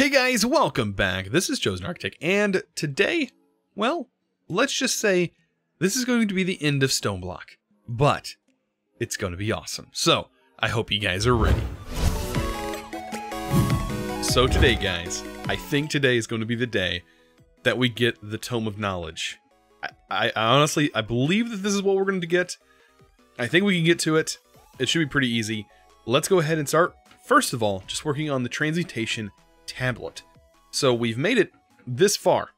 Hey guys, welcome back. This is ChosenArchitect, and today, well, let's just say this is going to be the end of StoneBlock, but it's going to be awesome. So, I hope you guys are ready. So today, guys, I think today is going to be the day that we get the Tome of Knowledge. I honestly, I believe that this is what we're going to get. I think we can get to it. It should be pretty easy. Let's go ahead and start. First of all, just working on the transmutation tablet. So we've made it this far,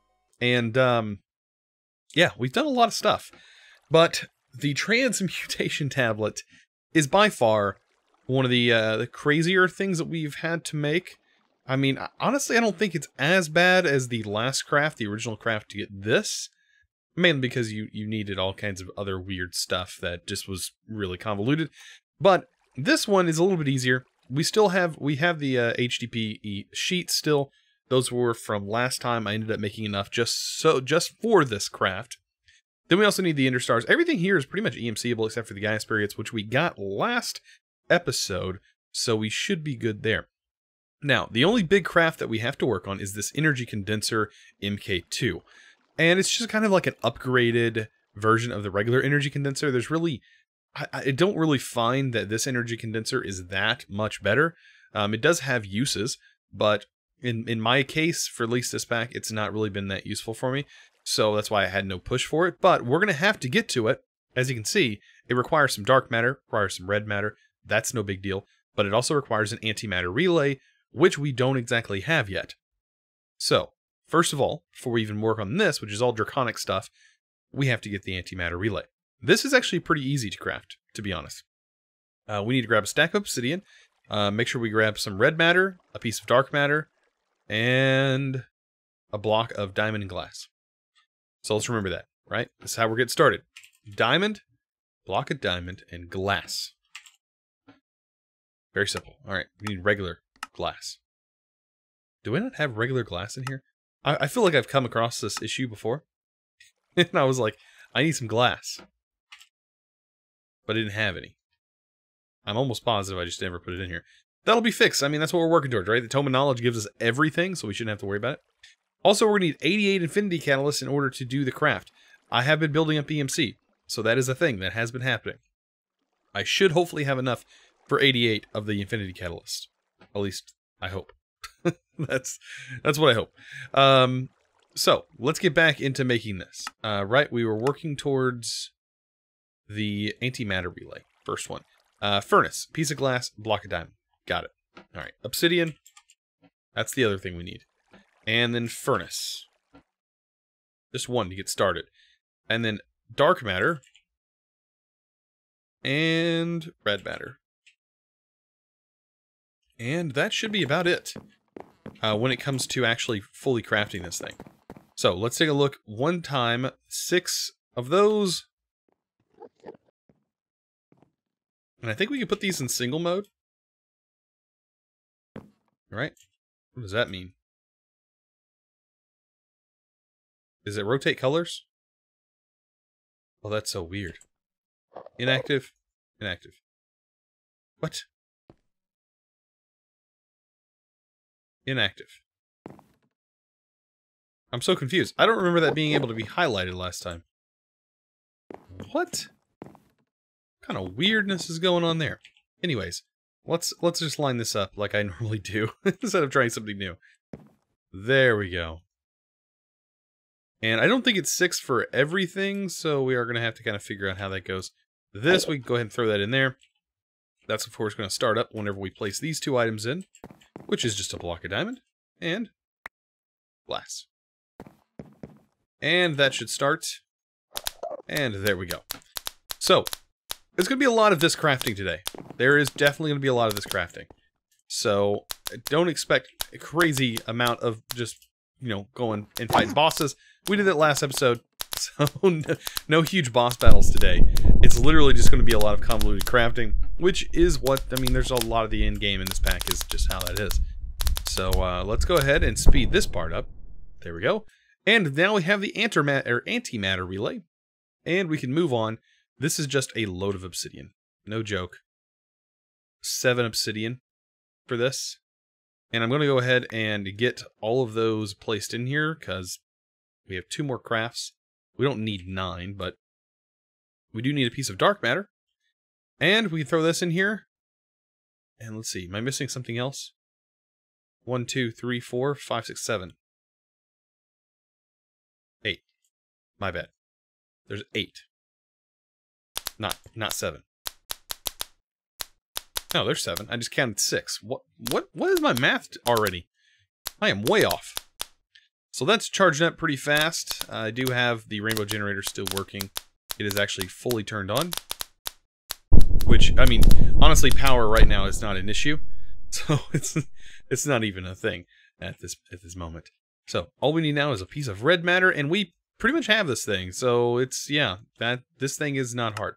and yeah, we've done a lot of stuff, but the transmutation tablet is by far one of the crazier things that we've had to make. I mean, honestly, I don't think it's as bad as the last craft, the original craft, to get this, mainly because you needed all kinds of other weird stuff that just was really convoluted. But this one is a little bit easier. We have the HDPE sheets still. Those were from last time. I ended up making enough just for this craft. Then we also need the Interstars. Everything here is pretty much EMCable except for the Gaia Spirits, which we got last episode, so we should be good there. Now, the only big craft that we have to work on is this Energy Condenser MK2. And it's just kind of like an upgraded version of the regular Energy Condenser. There's really... I don't really find that this energy condenser is that much better. It does have uses, but in my case, for at least this pack, it's not really been that useful for me. So that's why I had no push for it. But we're going to have to get to it. As you can see, it requires some dark matter, requires some red matter. That's no big deal. But it also requires an antimatter relay, which we don't exactly have yet. So, first of all, before we even work on this, which is all draconic stuff, we have to get the antimatter relay. This is actually pretty easy to craft, to be honest. We need to grab a stack of obsidian, make sure we grab some red matter, a piece of dark matter, and a block of diamond and glass. So let's remember that, right? This is how we're getting started. Diamond, block of diamond, and glass. Very simple. All right, we need regular glass. Do I not have regular glass in here? I feel like I've come across this issue before. And I was like, I need some glass. But I didn't have any. I'm almost positive I just never put it in here. That'll be fixed. I mean, that's what we're working towards, right? The Tome of Knowledge gives us everything, so we shouldn't have to worry about it. Also, we're going to need 88 Infinity Catalysts in order to do the craft. I have been building up EMC, so that is a thing that has been happening. I should hopefully have enough for 88 of the Infinity Catalyst. At least, I hope. That's what I hope. So, let's get back into making this. Right, we were working towards the antimatter relay. First one. Furnace. Piece of glass. Block of diamond. Got it. Alright. Obsidian. That's the other thing we need. And then furnace. Just one to get started. And then dark matter. And red matter. And that should be about it. When it comes to actually fully crafting this thing. So, let's take a look. One time, 6 of those. And I think we can put these in single mode. Alright. What does that mean? Is it rotate colors? Oh, that's so weird. Inactive. Inactive. What? Inactive. I'm so confused. I don't remember that being able to be highlighted last time. What? What kind of weirdness is going on there? Anyways, let's just line this up like I normally do instead of trying something new. There we go. And I don't think it's 6 for everything, so we are going to have to kind of figure out how that goes. This, we can go ahead and throw that in there. That's, of course, going to start up whenever we place these 2 items in, which is just a block of diamond and glass. And that should start. And there we go. So, there's going to be a lot of this crafting today. There is definitely going to be a lot of this crafting. So, don't expect a crazy amount of just, you know, going and fighting bosses. We did that last episode, so no huge boss battles today. It's literally just going to be a lot of convoluted crafting, which is what, I mean, there's a lot of the end game in this pack is just how that is. So, let's go ahead and speed this part up. There we go. And now we have the antimatter relay. And we can move on. This is just a load of obsidian. No joke. 7 obsidian for this. And I'm going to go ahead and get all of those placed in here because we have 2 more crafts. We don't need 9, but we do need a piece of dark matter. And we throw this in here. And let's see, am I missing something else? 1, 2, 3, 4, 5, 6, 7. 8. My bad. There's 8. Not 7. No, there's 7. I just counted 6. What is my math already? I am way off. So that's charging up pretty fast. I do have the rainbow generator still working. It is actually fully turned on. Which, I mean, honestly, power right now is not an issue. So it's not even a thing at this moment. So all we need now is a piece of red matter, and we pretty much have this thing. So it's, yeah, this thing is not hard.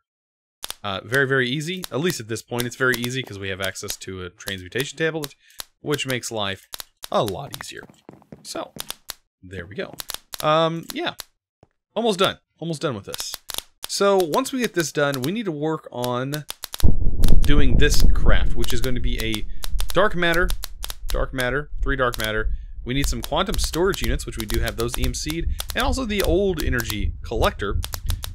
Very, very easy. At least at this point, it's very easy because we have access to a transmutation tablet, which makes life a lot easier. So there we go. Yeah, almost done. Almost done with this. So once we get this done, we need to work on doing this craft, which is going to be a dark matter, 3 dark matter. We need some quantum storage units, which we do have those EMC'd, and also the old energy collector,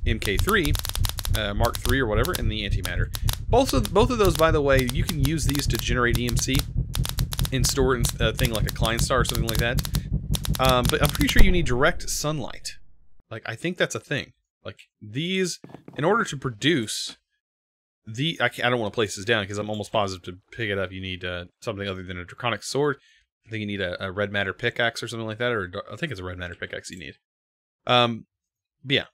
MK3, Mark III or whatever, and the antimatter. Both of those, by the way, you can use these to generate EMC and store a thing like a client star or something like that. But I'm pretty sure you need direct sunlight. Like, I think that's a thing. Like, these, in order to produce I don't want to place this down because I'm almost positive to pick it up you need something other than a draconic sword. I think you need a red matter pickaxe or something like that, or I think it's a red matter pickaxe you need. Yeah,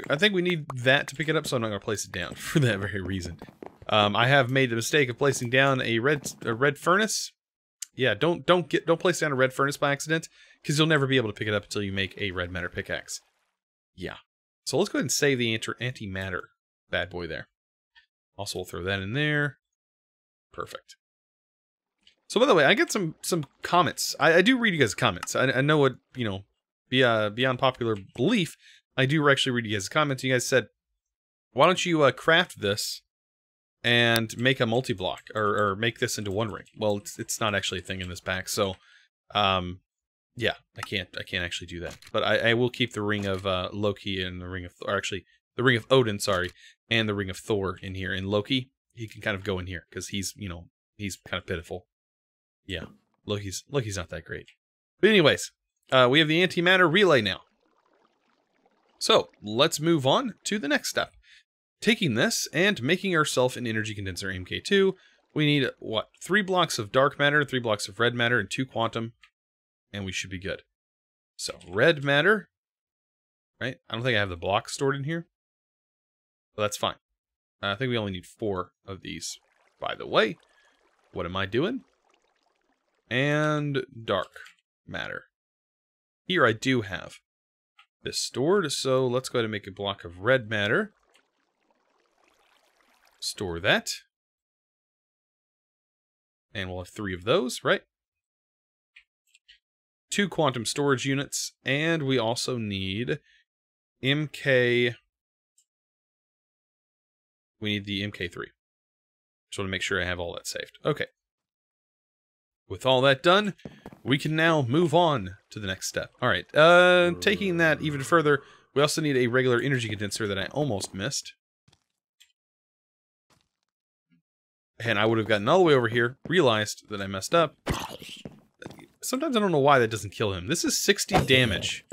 I think we need that to pick it up, so I'm not going to place it down for that very reason. I have made the mistake of placing down a red furnace. Yeah, don't place down a red furnace by accident, because you'll never be able to pick it up until you make a red matter pickaxe. Yeah. So let's go ahead and save the antimatter bad boy there. Also, we'll throw that in there. Perfect. So, by the way, I get some comments. I do read you guys' comments. I know what, you know, beyond popular belief, I do actually read you guys' comments. You guys said, why don't you craft this and make a multi-block, or make this into one ring? Well, it's not actually a thing in this pack, so yeah, I can't actually do that. But I will keep the ring of Loki and the ring of, or actually the ring of Odin, sorry, and the ring of Thor in here. And Loki, he can kind of go in here because he's, you know, he's kind of pitiful. Yeah, Loki's not that great. But anyways, we have the antimatter relay now. So let's move on to the next step. Taking this and making ourselves an energy condenser MK2, we need, what, 3 blocks of dark matter, 3 blocks of red matter, and 2 quantum, and we should be good. So, red matter, right? I don't think I have the blocks stored in here, but that's fine. I think we only need 4 of these, by the way. What am I doing? And dark matter. Here I do have this stored, so let's go ahead and make a block of red matter. Store that. And we'll have 3 of those, right? 2 quantum storage units, and we also need MK. We need the MK3. Just want to make sure I have all that saved. Okay. With all that done, we can now move on to the next step. All right. Taking that even further, we also need a regular energy condenser that I almost missed. And I would have gotten all the way over here, realized that I messed up. Sometimes I don't know why that doesn't kill him. This is 60 damage.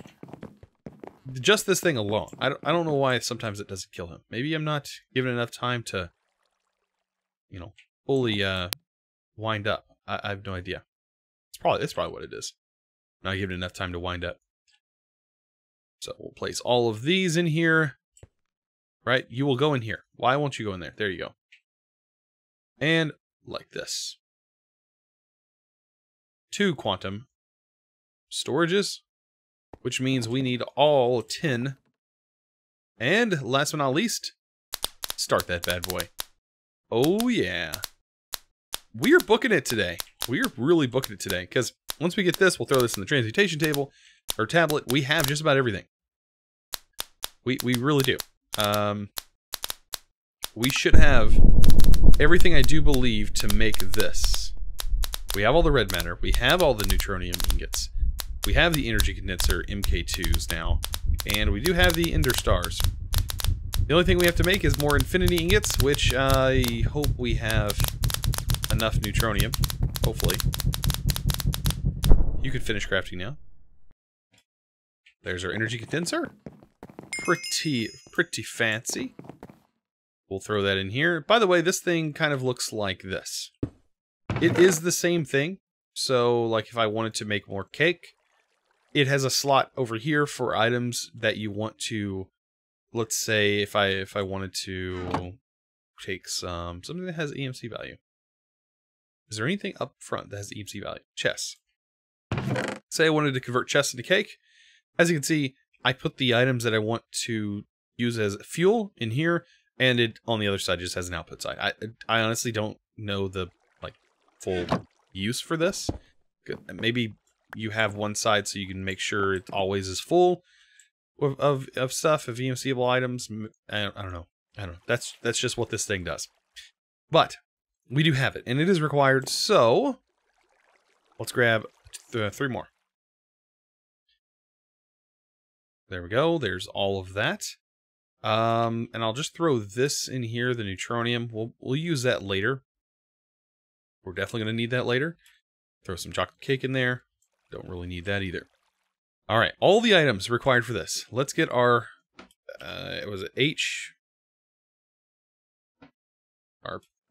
Just this thing alone. I don't know why sometimes it doesn't kill him. Maybe I'm not given enough time to, you know, fully wind up. I have no idea. That's probably what it is. Not given enough time to wind up. So we'll place all of these in here. Right? You will go in here. Why won't you go in there? There you go. And like this. 2 quantum storages, which means we need all 10. And last but not least, start that bad boy. Oh yeah. We are booking it today. We are really booking it today, because once we get this, we'll throw this in the transmutation table, or tablet. We have just about everything. We really do. We should have everything I do believe to make this. We have all the red matter. We have all the neutronium ingots. We have the energy condenser MK2s now. And we do have the ender stars. The only thing we have to make is more infinity ingots, which I hope we have enough neutronium. Hopefully. You can finish crafting now. There's our energy condenser. Pretty fancy. We'll throw that in here. By the way, this thing kind of looks like this. It is the same thing. So, like if I wanted to make more cake, it has a slot over here for items that you want to, let's say if I wanted to take something that has EMC value. Is there anything up front that has EMC value? Chess. Say I wanted to convert chess into cake. As you can see, I put the items that I want to use as fuel in here, and it on the other side just has an output side. I honestly don't know the full use for this. Maybe you have one side so you can make sure it always is full of stuff, of EMCable items. I don't know. That's just what this thing does. But we do have it, and it is required. So let's grab 3 more. There we go. There's all of that. And I'll just throw this in here, the neutronium. We'll use that later. We're definitely going to need that later. Throw some chocolate cake in there. Don't really need that either. All right, all the items required for this. Let's get our was it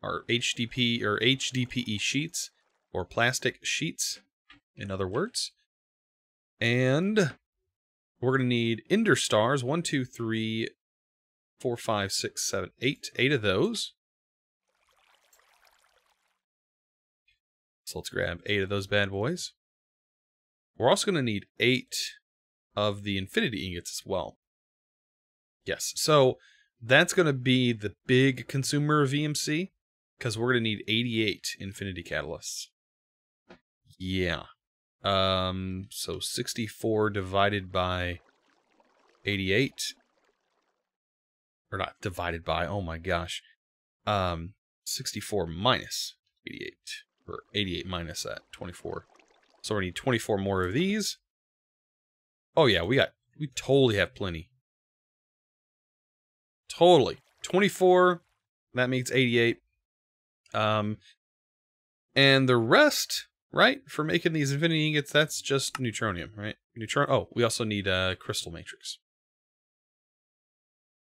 our HDP or HDPE sheets, or plastic sheets, in other words. And we're going to need ender stars. 1, 2, 3, 4, 5, 6, 7, 8. 8 of those. So let's grab 8 of those bad boys. We're also going to need 8 of the infinity ingots as well. Yes, so that's going to be the big consumer of EMC, because we're going to need 88 infinity catalysts. Yeah. So 64 divided by 88. Or not divided by, oh my gosh. 64 minus 88. Or 88 minus that, 24. So we need 24 more of these. Oh yeah, we totally have plenty. Totally. 24, that makes 88. And the rest, right, for making these infinity ingots, that's just neutronium, right? Oh, we also need a crystal matrix.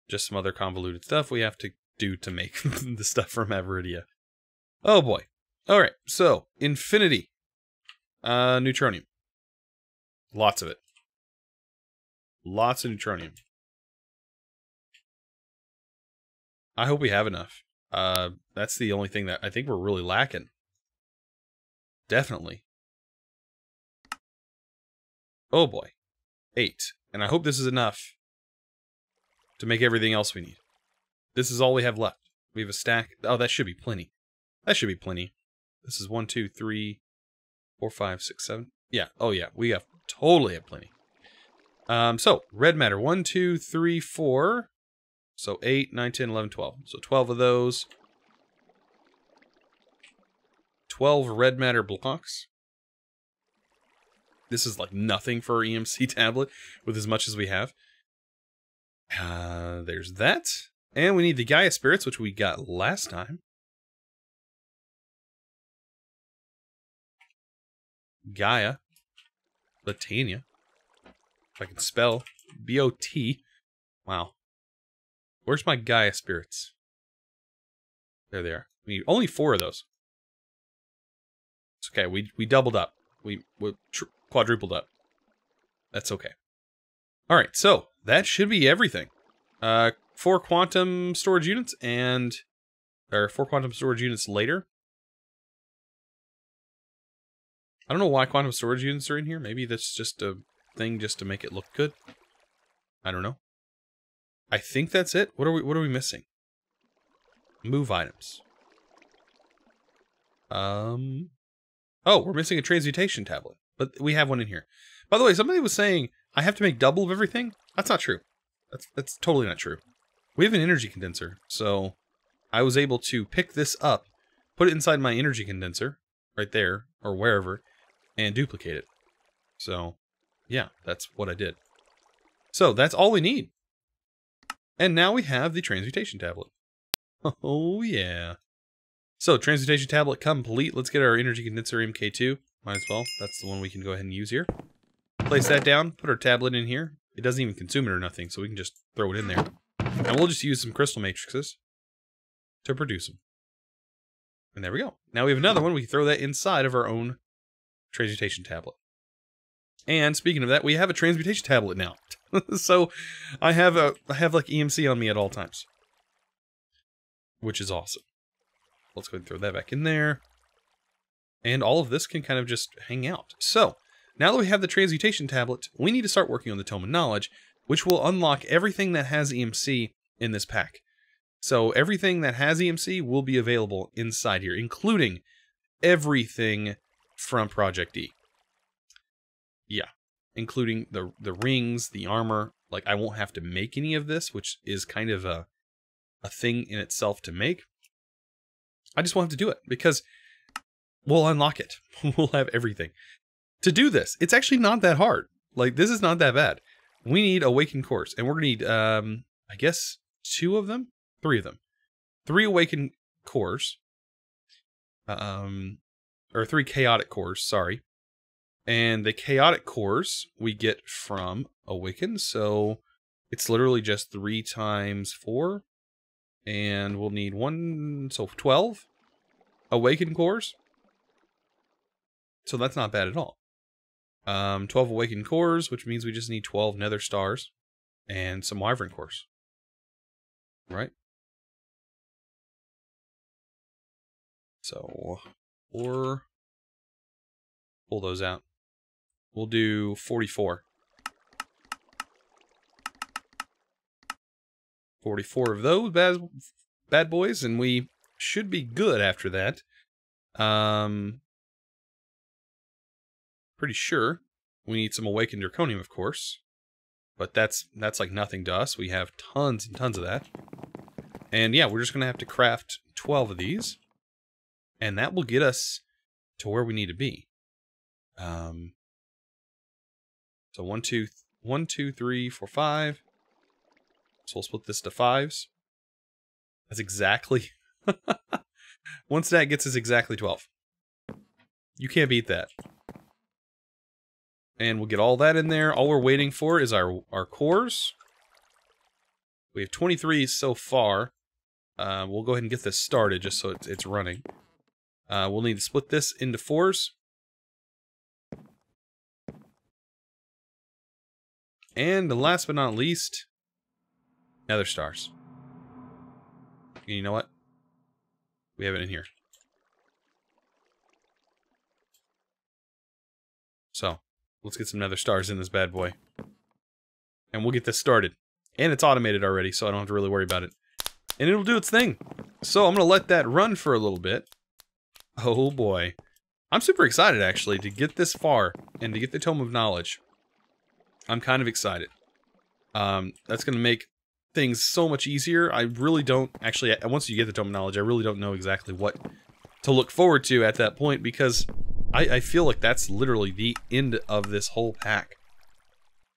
Just some other convoluted stuff we have to do to make the stuff from Averidia. Oh boy. All right, so infinity neutronium. Lots of it. Lots of neutronium. I hope we have enough. That's the only thing that I think we're really lacking. Definitely. Oh boy. 8. And I hope this is enough to make everything else we need. This is all we have left. We have a stack. Oh, that should be plenty. That should be plenty. This is 1, 2, 3, 4, 5, 6, 7. Yeah. Oh yeah. We have totally have plenty. So red matter. 1, 2, 3, 4. So 8, 9, 10, 11, 12. So 12 of those. 12 red matter blocks. This is like nothing for our EMC tablet with as much as we have. There's that. And we need the Gaia spirits, which we got last time. Gaia. Latania. If I can spell. B-O-T. Wow. Where's my Gaia spirits? There they are. We need only 4 of those. It's okay. We doubled up. We quadrupled up. That's okay. All right. So that should be everything. 4 quantum storage units or 4 quantum storage units later. I don't know why quantum storage units are in here. Maybe that's just a thing just to make it look good. I don't know. I think that's it. What are we missing? Move items. Oh, we're missing a transmutation tablet, but we have one in here. By the way, somebody was saying I have to make double of everything. That's not true. That's totally not true. We have an energy condenser, so I was able to pick this up, put it inside my energy condenser, right there, or wherever, and duplicate it. So, yeah, that's what I did. So, that's all we need. And now we have the transmutation tablet. Oh, yeah. So, transmutation tablet complete. Let's get our energy condenser MK2. Might as well. That's the one we can go ahead and use here. Place that down, put our tablet in here. It doesn't even consume it or nothing, so we can just throw it in there. And we'll just use some crystal matrices to produce them. And there we go. Now we have another one. We can throw that inside of our own transmutation tablet. And speaking of that, we have a transmutation tablet now. So I have like EMC on me at all times, which is awesome. Let's go ahead and throw that back in there. And all of this can kind of just hang out. So now that we have the transmutation tablet, we need to start working on the Tome of Knowledge, which will unlock everything that has EMC in this pack. So everything that has EMC will be available inside here, including everything from Project E. Yeah, including the rings, the armor. Like, I won't have to make any of this, which is kind of a thing in itself to make. I just won't have to do it, because we'll unlock it. We'll have everything. To do this, it's actually not that hard. Like, this is not that bad. We need Awakened Cores, and we're going to need, I guess, 2 of them? 3 of them. 3 Awakened Cores. Or 3 Chaotic Cores, sorry. And the Chaotic Cores we get from Awakened, so it's literally just 3 times 4. And we'll need 1, so 12 Awakened Cores. So that's not bad at all. 12 Awakened Cores, which means we just need 12 Nether Stars and some Wyvern Cores. Right? So, or pull those out. We'll do 44. 44 of those bad boys, and we should be good after that. Pretty sure we need some Awakened Draconium, of course. But that's like nothing to us. We have tons and tons of that. And yeah, we're just going to have to craft 12 of these. And that will get us to where we need to be. So 1, 2, 3, 4, 5. So we'll split this to 5s. That's exactly... Once that gets us exactly 12. You can't beat that. And we'll get all that in there. All we're waiting for is our cores. We have 23 so far. We'll go ahead and get this started just so it's running. We'll need to split this into 4s. And last but not least, Nether Stars. And you know what? We have it in here. So, let's get some Nether Stars in this bad boy. And we'll get this started. And it's automated already, so I don't have to really worry about it. And it'll do its thing. So I'm going to let that run for a little bit. Oh boy. I'm super excited, actually, to get this far and to get the Tome of Knowledge. I'm kind of excited. That's going to make things so much easier. I really don't, actually, once you get the Tome of Knowledge, I really don't know exactly what to look forward to at that point, because I feel like that's literally the end of this whole pack.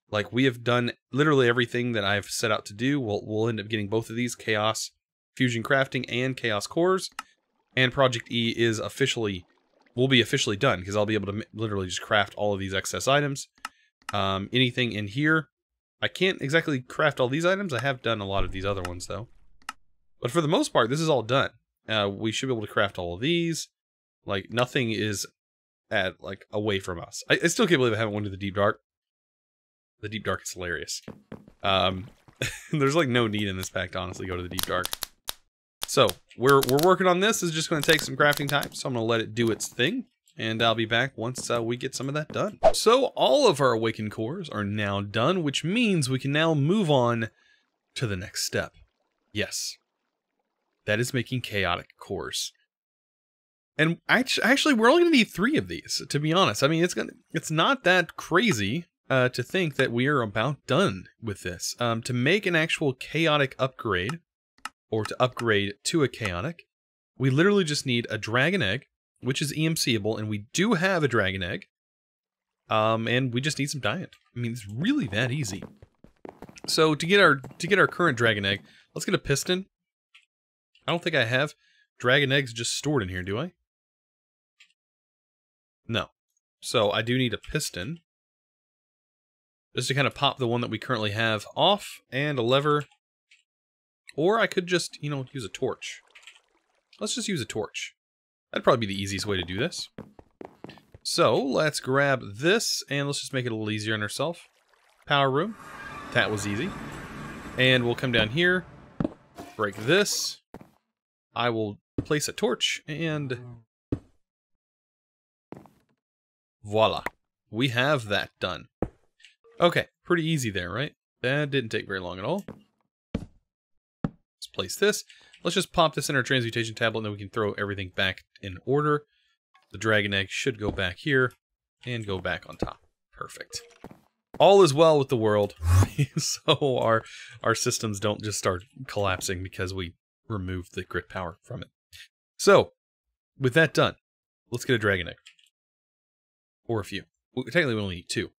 Like, we have done literally everything that I've set out to do. We'll end up getting both of these, Chaos Fusion Crafting and Chaos Cores. And Project E is will be officially done, because I'll be able to literally just craft all of these excess items. Anything in here, I can't exactly craft all these items. I have done a lot of these other ones, though. But for the most part, this is all done. We should be able to craft all of these. Like, nothing is away from us. I still can't believe I haven't went to the Deep Dark. The Deep Dark is hilarious. There's like no need in this pack to honestly go to the Deep Dark. So, we're working on this. It's just going to take some crafting time, so I'm going to let it do its thing. And I'll be back once we get some of that done. So, all of our Awakened Cores are now done, which means we can now move on to the next step. Yes. That is making Chaotic Cores. And actually, we're only going to need 3 of these, to be honest. I mean, it's not that crazy to think that we are about done with this. To make an actual Chaotic upgrade, or to upgrade to a Chaotic, we literally just need a Dragon Egg, which is EMCable, and we do have a dragon egg. And we just need some diet. I mean, it's really that easy. So to get our current dragon egg, let's get a piston. I don't think I have dragon eggs just stored in here, do I? No. So I do need a piston. Just to kind of pop the one that we currently have off, and a lever. Or I could just, you know, use a torch. Let's just use a torch. That'd probably be the easiest way to do this. So let's grab this, and let's just make it a little easier on ourselves. Power room. That was easy. And we'll come down here, break this. I will place a torch, and voila. We have that done. Okay, pretty easy there, right? That didn't take very long at all. Let's place this. Let's just pop this in our transmutation tablet, and then we can throw everything back in order. The dragon egg should go back here, and go back on top. Perfect. All is well with the world, so our systems don't just start collapsing because we remove the grid power from it. So, with that done, let's get a dragon egg. Or a few. Well, technically we only need 2.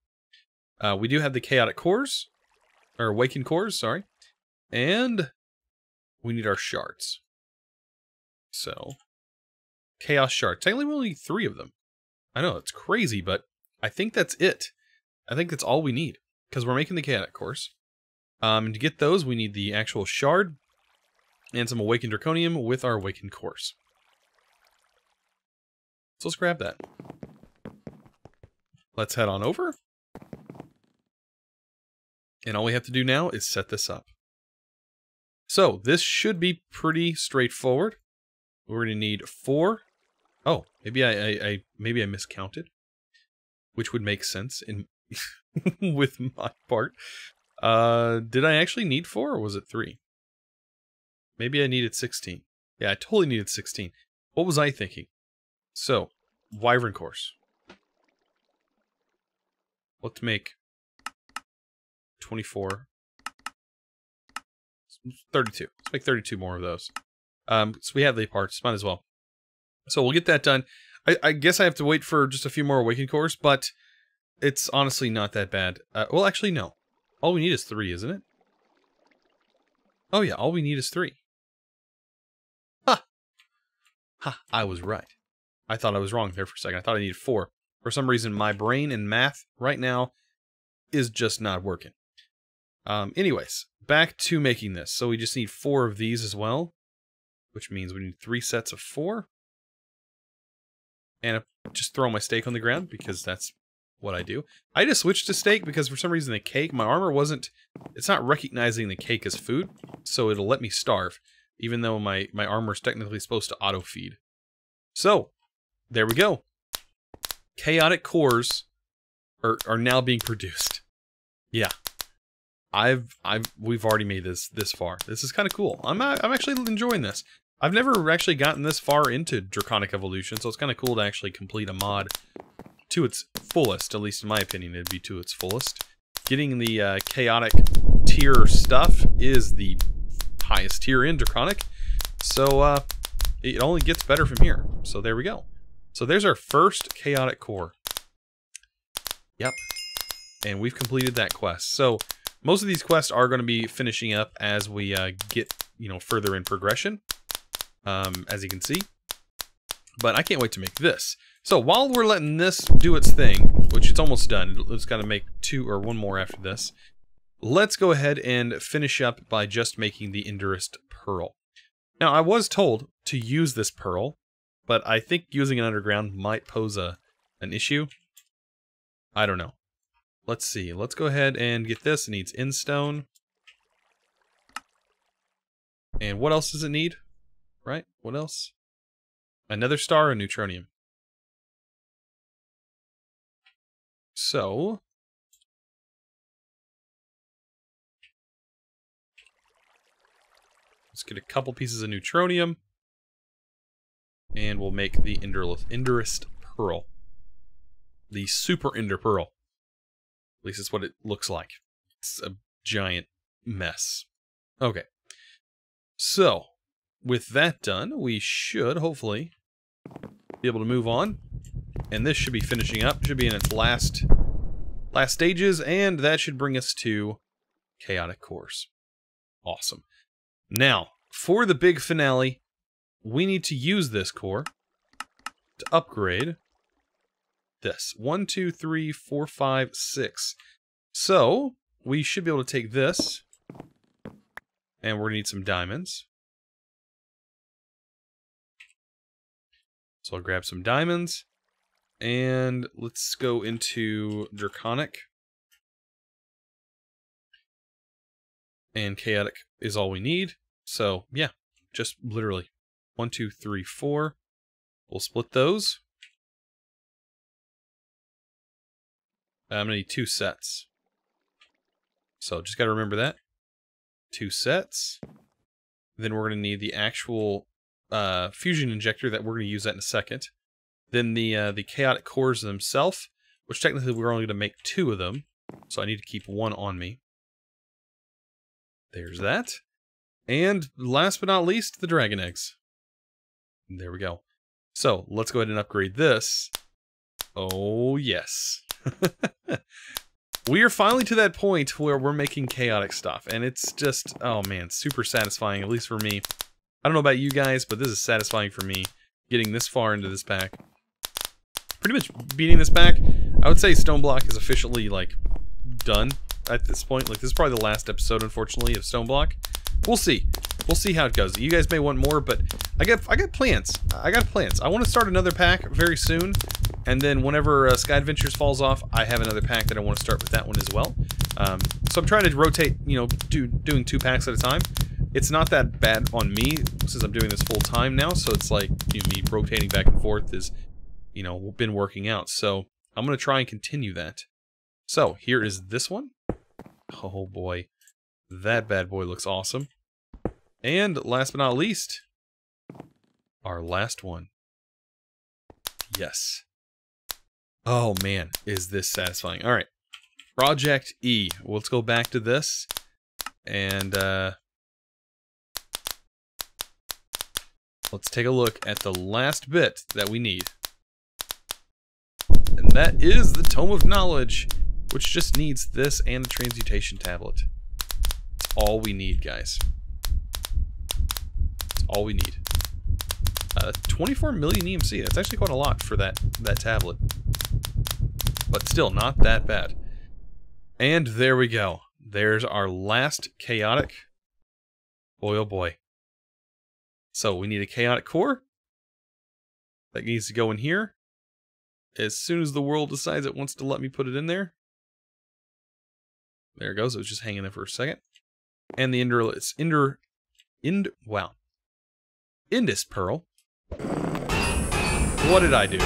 We do have the chaotic cores, or awakened cores, sorry. And we need our shards. So, chaos shard. Technically we only need 3 of them. I know, it's crazy, but I think that's it. I think that's all we need, because we're making the chaotic cores. And to get those, we need the actual shard and some awakened draconium with our awakened cores. So let's grab that. Let's head on over. And all we have to do now is set this up. So this should be pretty straightforward. We're going to need 4. Oh, maybe I miscounted, which would make sense in with my part. Did I actually need 4, or was it 3? Maybe I needed 16. Yeah, I totally needed 16. What was I thinking? So, wyvern cores. Let's make 24. 32. Let's make 32 more of those. So we have the parts, might as well. So we'll get that done. I guess I have to wait for just a few more awakened cores, but it's honestly not that bad. Well, actually, no. All we need is 3, isn't it? Oh yeah, all we need is 3. Ha! Ha, I was right. I thought I was wrong there for a second. I thought I needed 4. For some reason, my brain and math right now is just not working. Anyways, back to making this. So we just need 4 of these as well, which means we need 3 sets of 4. And just throw my steak on the ground, because that's what I do. I just switched to steak because for some reason the cake, my armor it's not recognizing the cake as food, so it'll let me starve, even though my armor is technically supposed to auto-feed. So, there we go. Chaotic cores are now being produced. Yeah. We've already made this far. This is kind of cool. I'm actually enjoying this. I've never actually gotten this far into Draconic Evolution, so it's kind of cool to actually complete a mod to its fullest. At least in my opinion, it'd be to its fullest. Getting the chaotic tier stuff is the highest tier in Draconic, so it only gets better from here. So there we go. So there's our first chaotic core. Yep. And we've completed that quest. So most of these quests are going to be finishing up as we get, further in progression, as you can see. But I can't wait to make this. So while we're letting this do its thing, which it's almost done, it's got to make 2 or 1 more after this, let's go ahead and finish up by just making the Endurist Pearl. Now, I was told to use this pearl, but I think using it underground might pose an issue. I don't know. Let's see. Let's go ahead and get this. It needs Endstone. And what else does it need? Right? What else? Another star and neutronium. So let's get a couple pieces of neutronium, and we'll make the Endurist Pearl. The Super Ender Pearl. At least it's what it looks like. It's a giant mess. Okay. So, with that done, we should hopefully be able to move on. And this should be finishing up. Should be in its last stages, and that should bring us to chaotic cores. Awesome. Now, for the big finale, we need to use this core to upgrade this. 1, 2, 3, 4, 5, 6. So, we should be able to take this, and we're going to need some diamonds. So I'll grab some diamonds, and let's go into Draconic. And chaotic is all we need. So, yeah, just literally 1, 2, 3, 4. We'll split those. I'm going to need 2 sets. So, just got to remember that. 2 sets. Then we're going to need the actual fusion injector that we're going to use that in a second. Then the chaotic cores themselves, which technically we're only going to make 2 of them. So I need to keep 1 on me. There's that. And last but not least, the dragon eggs. There we go. So, let's go ahead and upgrade this. Oh, yes. We are finally to that point where we're making chaotic stuff. And it's just, oh man, super satisfying, at least for me. I don't know about you guys, but this is satisfying for me, getting this far into this pack. Pretty much beating this pack. I would say StoneBlock is officially, like, done at this point. Like, this is probably the last episode, unfortunately, of StoneBlock. We'll see. We'll see how it goes. You guys may want more, but I got plans. I got plans. I want to start another pack very soon, and then whenever Sky Adventures falls off, I have another pack that I want to start with that one as well. So I'm trying to rotate, you know, doing 2 packs at a time. It's not that bad on me since I'm doing this full time now, so it's like, you know, me rotating back and forth is, you know, been working out. So I'm going to try and continue that. So here is this one. Oh boy. That bad boy looks awesome. And last but not least, our last one. Yes. Oh man, is this satisfying. Alright. Project E. Well, let's go back to this. And let's take a look at the last bit that we need. And that is the Tome of Knowledge, which just needs this and a transmutation tablet. That's all we need, guys. That's all we need. 24 million EMC. That's actually quite a lot for that tablet. But still, not that bad. And there we go. There's our last chaotic. Boy, oh boy. So we need a chaotic core. That needs to go in here. As soon as the world decides it wants to let me put it in there. There it goes. It was just hanging there for a second. And the Indus Pearl. What did I do?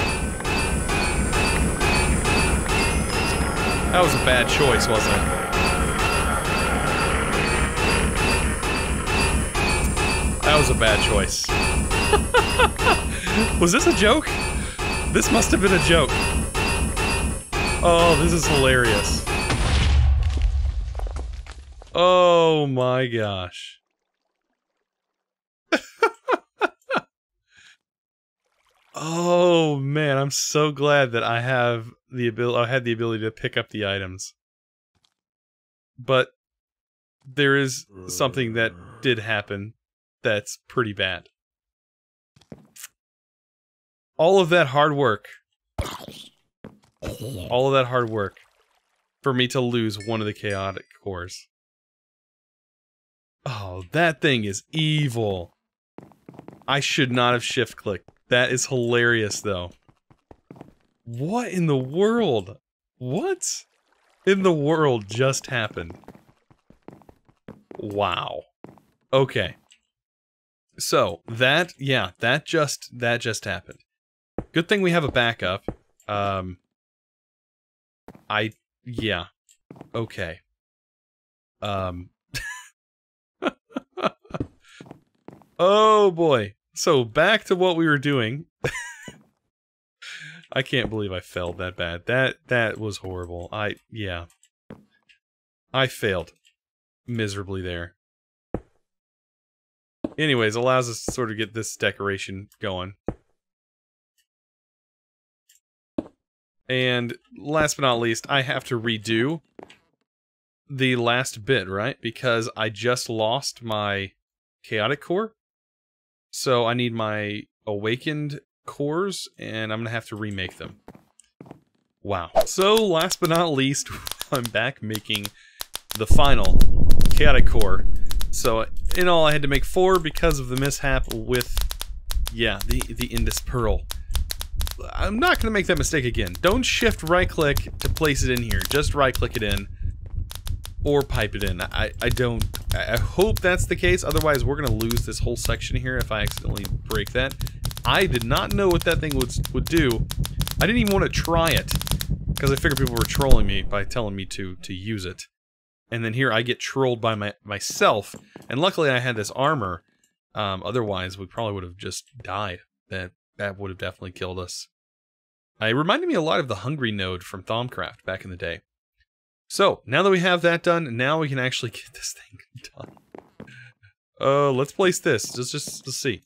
That was a bad choice, wasn't it? That was a bad choice. Was this a joke? This must have been a joke. Oh, this is hilarious. Oh my gosh. Oh man, I'm so glad that I had the ability to pick up the items. But there is something that did happen that's pretty bad. All of that hard work for me to lose one of the chaotic cores. Oh, that thing is evil. I should not have shift clicked. That is hilarious, though. What in the world? What in the world just happened? Wow. Okay. So, that just happened. Good thing we have a backup. Yeah. Okay. Oh boy. So back to what we were doing. I can't believe I failed that bad. That was horrible. Yeah. I failed miserably there. Anyways, allows us to sort of get this decoration going. And last but not least, I have to redo the last bit, right? Because I just lost my chaotic core. So I need my awakened cores, and I'm going to have to remake them. Wow. So last but not least, I'm back making the final chaotic core. So in all, I had to make 4 because of the mishap with, yeah, the Indus Pearl. I'm not going to make that mistake again. Don't shift right click to place it in here. Just right click it in. Or pipe it in. I hope that's the case. Otherwise, we're going to lose this whole section here if I accidentally break that. I did not know what that thing would do. I didn't even want to try it. Because I figured people were trolling me by telling me to use it. And then here I get trolled by myself. And luckily I had this armor. Otherwise, we probably would have just died. That would have definitely killed us. It reminded me a lot of the Hungry node from Thaumcraft back in the day. So, now that we have that done, now we can actually get this thing done. Let's place this. Let's see.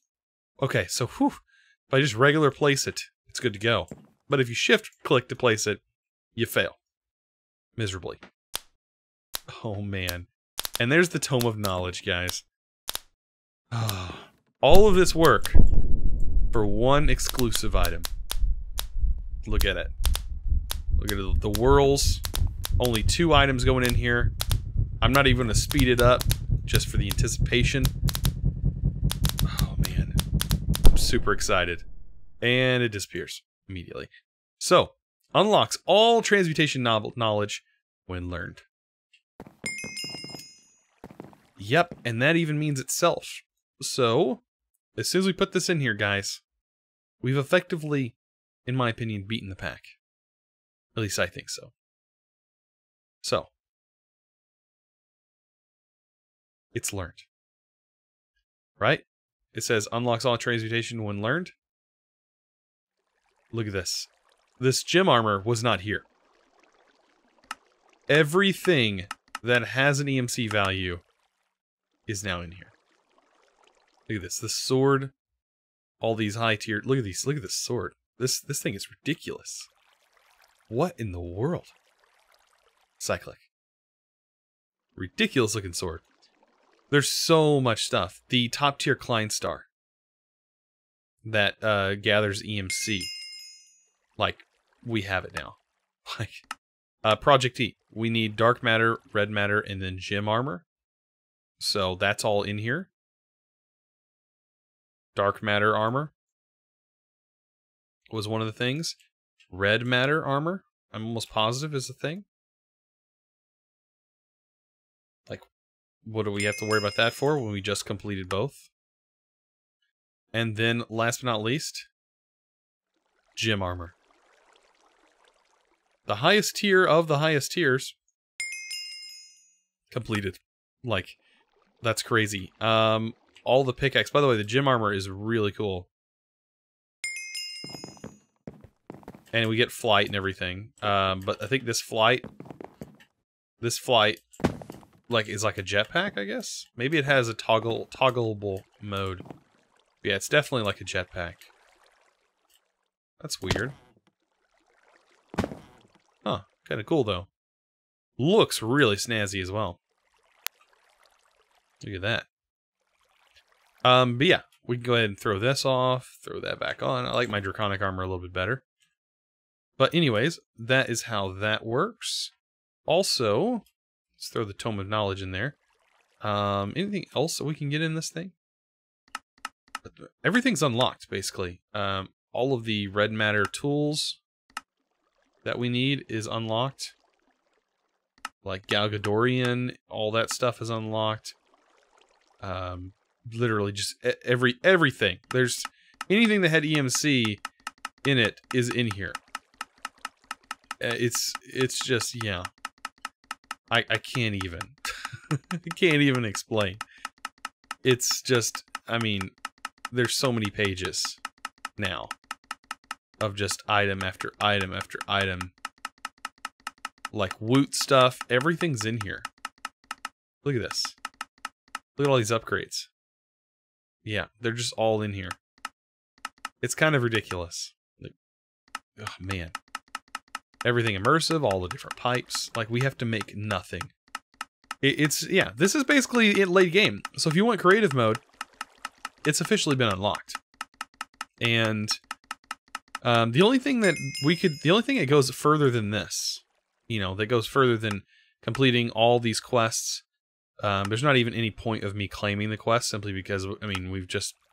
Okay, so whew, if I just regular place it, it's good to go. But if you shift click to place it, you fail. Miserably. Oh man. And there's the Tome of Knowledge, guys. All of this work for one exclusive item. Look at it. Look at the whirls. Only 2 items going in here. I'm not even going to speed it up just for the anticipation. Oh man. I'm super excited. And it disappears immediately. So, unlocks all transmutation knowledge when learned. Yep, and that even means itself. So, as soon as we put this in here, guys, we've effectively, in my opinion, beaten the pack. At least I think so. So, it's learned. Right? It says unlocks all transmutation when learned. Look at this. This gem armor was not here. Everything that has an EMC value is now in here. Look at this. The sword. All these high tier. Look at these. Look at this sword. This thing is ridiculous. What in the world? Cyclic. Ridiculous looking sword. There's so much stuff. The top tier Klein Star that gathers EMC. Like, we have it now. Like, Project E. We need dark matter, red matter, and then gem armor. So that's all in here. Dark matter armor was one of the things. Red matter armor, I'm almost positive, is the thing. Like, what do we have to worry about that for when we just completed both? And then, last but not least, gem armor. The highest tier of the highest tiers. Completed. Like, that's crazy. All the pickaxe. By the way, the gem armor is really cool. And we get flight and everything. But I think this flight, like, is like a jetpack, I guess? Maybe it has a toggleable mode. Yeah, it's definitely like a jetpack. That's weird. Huh, kind of cool though. Looks really snazzy as well. Look at that. But yeah, we can go ahead and throw this off, throw that back on. I like my draconic armor a little bit better. But anyways, that is how that works. Also, let's throw the Tome of Knowledge in there. Anything else that we can get in this thing? Everything's unlocked, basically. All of the red matter tools that we need is unlocked. Like Galgadorian, all that stuff is unlocked. Literally just everything. There's anything that had EMC in it is in here. It's just, yeah. I can't even. I can't even explain. It's just, I mean, there's so many pages now of just item after item after item. Like Woot stuff, everything's in here. Look at this. Look at all these upgrades. Yeah, they're just all in here. It's kind of ridiculous. Like, oh man. everything immersive, all the different pipes. Like, we have to make nothing. Yeah, this is basically it late game. So if you want creative mode, it's officially been unlocked. And the only thing that goes further than this, you know, that goes further than completing all these quests, there's not even any point of me claiming the quest, simply because, I mean,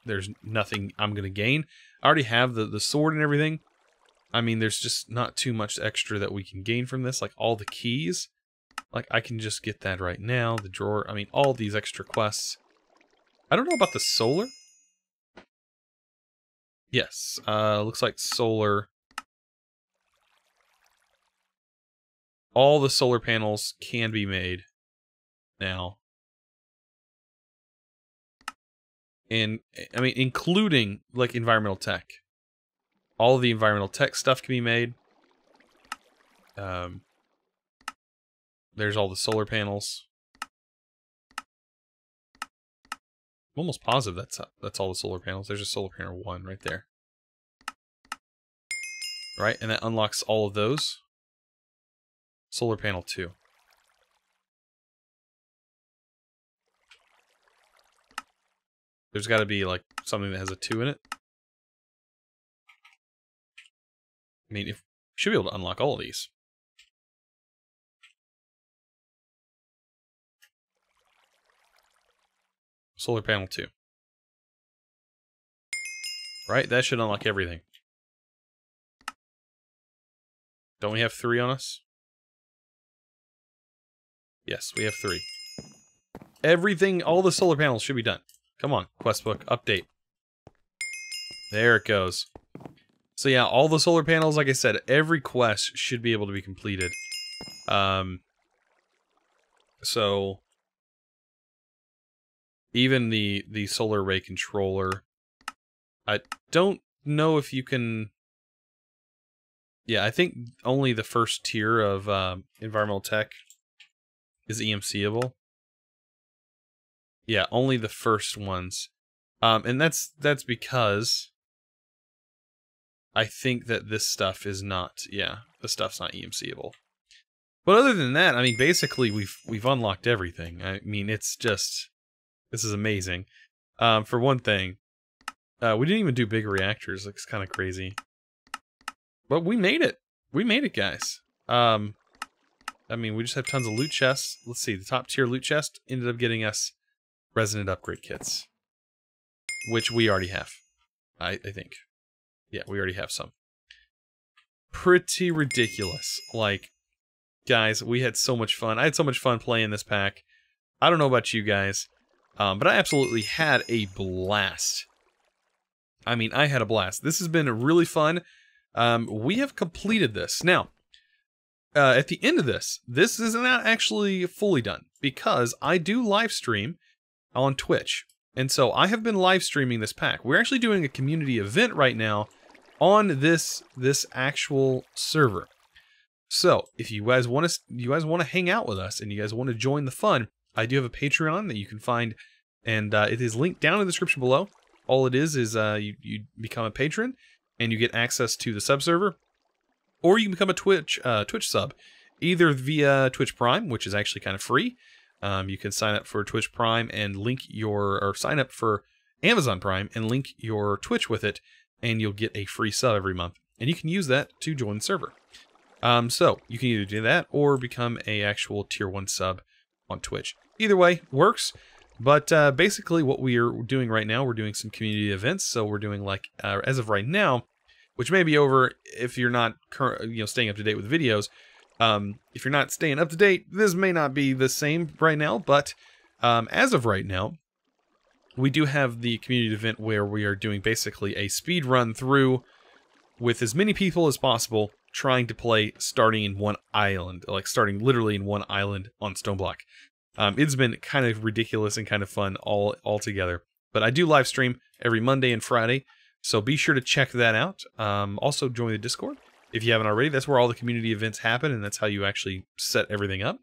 there's nothing I'm going to gain. I already have the sword and everything. I mean, there's just not too much extra that we can gain from this, like all the keys. Like, I can just get that right now, the drawer, I mean, all these extra quests. I don't know about the solar. Yes, looks like solar. All the solar panels can be made now. And, I mean, including, like, environmental tech. All of the environmental tech stuff can be made. There's all the solar panels. I'm almost positive that's all the solar panels. There's a solar panel 1 right there. Right, and that unlocks all of those. Solar panel 2. There's got to be, like, something that has a 2 in it. I mean, if should be able to unlock all of these. Solar panel 2. Right? That should unlock everything. Don't we have 3 on us? Yes, we have 3. Everything, all the solar panels should be done. Come on, quest book, update. There it goes. So yeah, all the solar panels, like I said, every quest should be able to be completed. So even the solar array controller, I don't know if you can. Yeah, I think only the first tier of environmental tech is EMC-able. Yeah, only the first ones, and that's because I think that this stuff is not. Yeah, the stuff's not EMC-able. But other than that, I mean, basically we've unlocked everything. I mean, it's just, this is amazing. For one thing, we didn't even do big reactors. It's kind of crazy. But we made it. We made it, guys. I mean, we just have tons of loot chests. Let's see, the top tier loot chest ended up getting us Resident Upgrade Kits, which we already have, I think. Yeah, we already have some. Pretty ridiculous. Like, guys, we had so much fun. I had so much fun playing this pack. I don't know about you guys, but I absolutely had a blast. I mean, I had a blast. This has been really fun. We have completed this. Now, at the end of this is not actually fully done, because I do live stream on Twitch. And so I have been live streaming this pack. We're actually doing a community event right now on this actual server. So if you guys want to hang out with us and you guys want to join the fun, I do have a Patreon that you can find, and it is linked down in the description below. All it is you become a patron and you get access to the sub server, or you can become a Twitch sub, either via Twitch Prime, which is actually kind of free. You can sign up for Twitch Prime and sign up for Amazon Prime and link your Twitch with it, and you'll get a free sub every month. And you can use that to join the server. So you can either do that or become a actual tier 1 sub on Twitch. Either way works. But basically what we are doing right now, we're doing some community events. So we're doing, like, as of right now, which may be over if you're not staying up to date with videos. If you're not staying up to date, this may not be the same right now, but as of right now, we do have the community event where we are doing basically a speed run through with as many people as possible, trying to play starting in one island, like starting literally in one island on StoneBlock. It's been kind of ridiculous and kind of fun all together. But I do live stream every Monday and Friday, so be sure to check that out. Also join the Discord if you haven't already. That's where all the community events happen, and that's how you actually set everything up.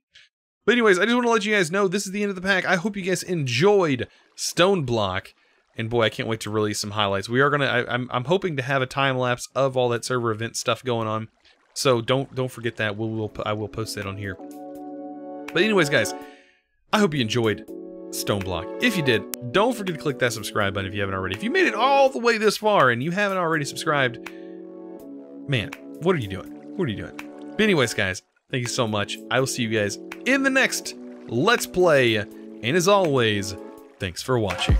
But anyways, I just want to let you guys know this is the end of the pack. I hope you guys enjoyed StoneBlock, and boy, I can't wait to release some highlights. We are gonna. I'm hoping to have a time lapse of all that server event stuff going on. So don't forget that. I will post that on here. But anyways, guys, I hope you enjoyed StoneBlock. If you did, don't forget to click that subscribe button if you haven't already. If you made it all the way this far and you haven't already subscribed, man, what are you doing? What are you doing? But anyways, guys, thank you so much. I will see you guys in the next Let's Play. And as always, thanks for watching.